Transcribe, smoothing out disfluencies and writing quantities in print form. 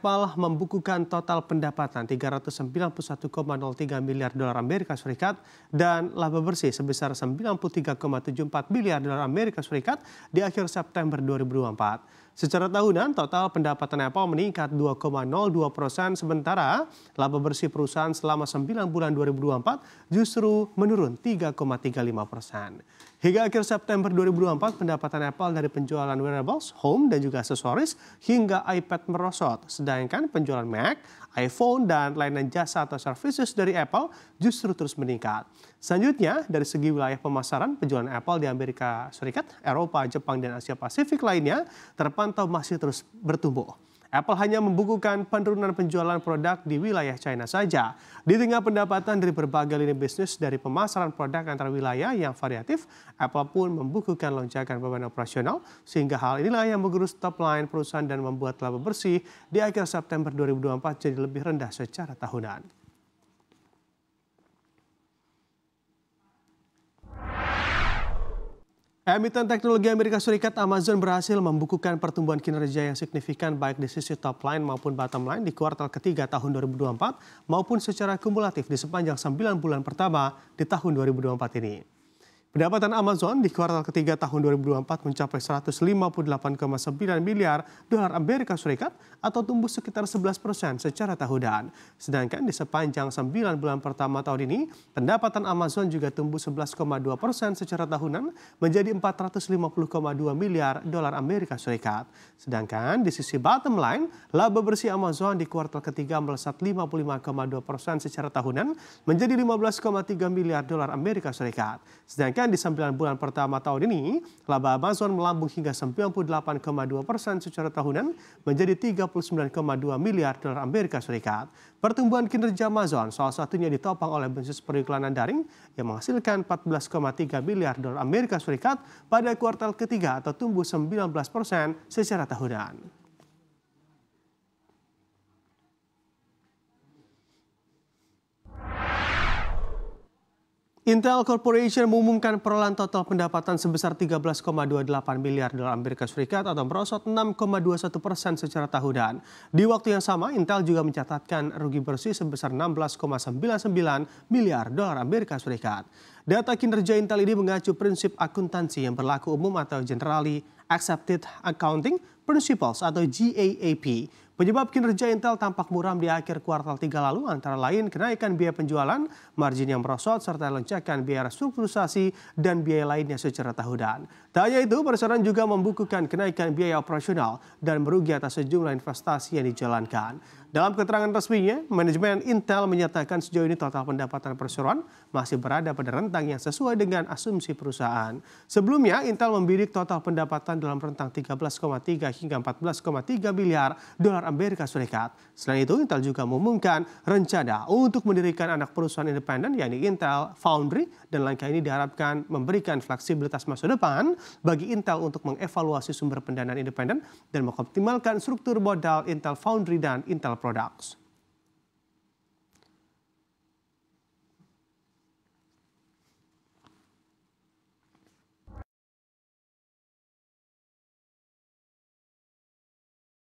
Apple membukukan total pendapatan 391,03 miliar dolar Amerika Serikat dan laba bersih sebesar 93,74 miliar dolar Amerika Serikat di akhir September 2024. Secara tahunan, total pendapatan Apple meningkat 2,02%, sementara laba bersih perusahaan selama 9 bulan 2024 justru menurun 3,35%. Hingga akhir September 2024, pendapatan Apple dari penjualan wearables, home, dan juga aksesoris hingga iPad merosot. Sedangkan penjualan Mac, iPhone, dan layanan jasa atau services dari Apple justru terus meningkat. Selanjutnya, dari segi wilayah pemasaran, penjualan Apple di Amerika Serikat, Eropa, Jepang, dan Asia Pasifik lainnya terpantau masih terus bertumbuh. Apple hanya membukukan penurunan penjualan produk di wilayah China saja. Di tengah pendapatan dari berbagai lini bisnis dari pemasaran produk antar wilayah yang variatif, Apple pun membukukan lonjakan beban operasional, sehingga hal inilah yang menggerus top line perusahaan dan membuat laba bersih di akhir September 2024 jadi lebih rendah secara tahunan. Emiten teknologi Amerika Serikat Amazon berhasil membukukan pertumbuhan kinerja yang signifikan baik di sisi top line maupun bottom line di kuartal ketiga tahun 2024 maupun secara kumulatif di sepanjang 9 bulan pertama di tahun 2024 ini. Pendapatan Amazon di kuartal ketiga tahun 2024 mencapai 158,9 miliar dolar Amerika Serikat atau tumbuh sekitar 11% secara tahunan. Sedangkan di sepanjang 9 bulan pertama tahun ini, pendapatan Amazon juga tumbuh 11,2% secara tahunan menjadi 450,2 miliar dolar Amerika Serikat. Sedangkan di sisi bottom line, laba bersih Amazon di kuartal ketiga melesat 55,2% secara tahunan menjadi 15,3 miliar dolar Amerika Serikat. Sedangkan di 9 bulan pertama tahun ini, laba Amazon melambung hingga 98,2% secara tahunan menjadi 39,2 miliar dolar Amerika Serikat. Pertumbuhan kinerja Amazon salah satunya ditopang oleh bisnis periklanan daring yang menghasilkan 14,3 miliar dolar Amerika Serikat pada kuartal ketiga atau tumbuh 19% secara tahunan. Intel Corporation mengumumkan perolehan total pendapatan sebesar 13,28 miliar dolar Amerika Serikat atau merosot 6,21% secara tahunan. Di waktu yang sama, Intel juga mencatatkan rugi bersih sebesar 16,99 miliar dolar Amerika Serikat. Data kinerja Intel ini mengacu prinsip akuntansi yang berlaku umum atau Generally Accepted Accounting Principles atau GAAP. Penyebab kinerja Intel tampak muram di akhir kuartal 3 lalu antara lain kenaikan biaya penjualan, margin yang merosot, serta lonjakan biaya restrukturisasi dan biaya lainnya secara tahunan. Tak hanya itu, perusahaan juga membukukan kenaikan biaya operasional dan merugi atas sejumlah investasi yang dijalankan. Dalam keterangan resminya, manajemen Intel menyatakan sejauh ini total pendapatan perseroan masih berada pada rentang yang sesuai dengan asumsi perusahaan. Sebelumnya, Intel membidik total pendapatan dalam rentang 13,3 hingga 14,3 miliar dolar Amerika Serikat. Selain itu, Intel juga mengumumkan rencana untuk mendirikan anak perusahaan independen yakni Intel Foundry, dan langkah ini diharapkan memberikan fleksibilitas masa depan bagi Intel untuk mengevaluasi sumber pendanaan independen dan mengoptimalkan struktur modal Intel Foundry dan Intel Products.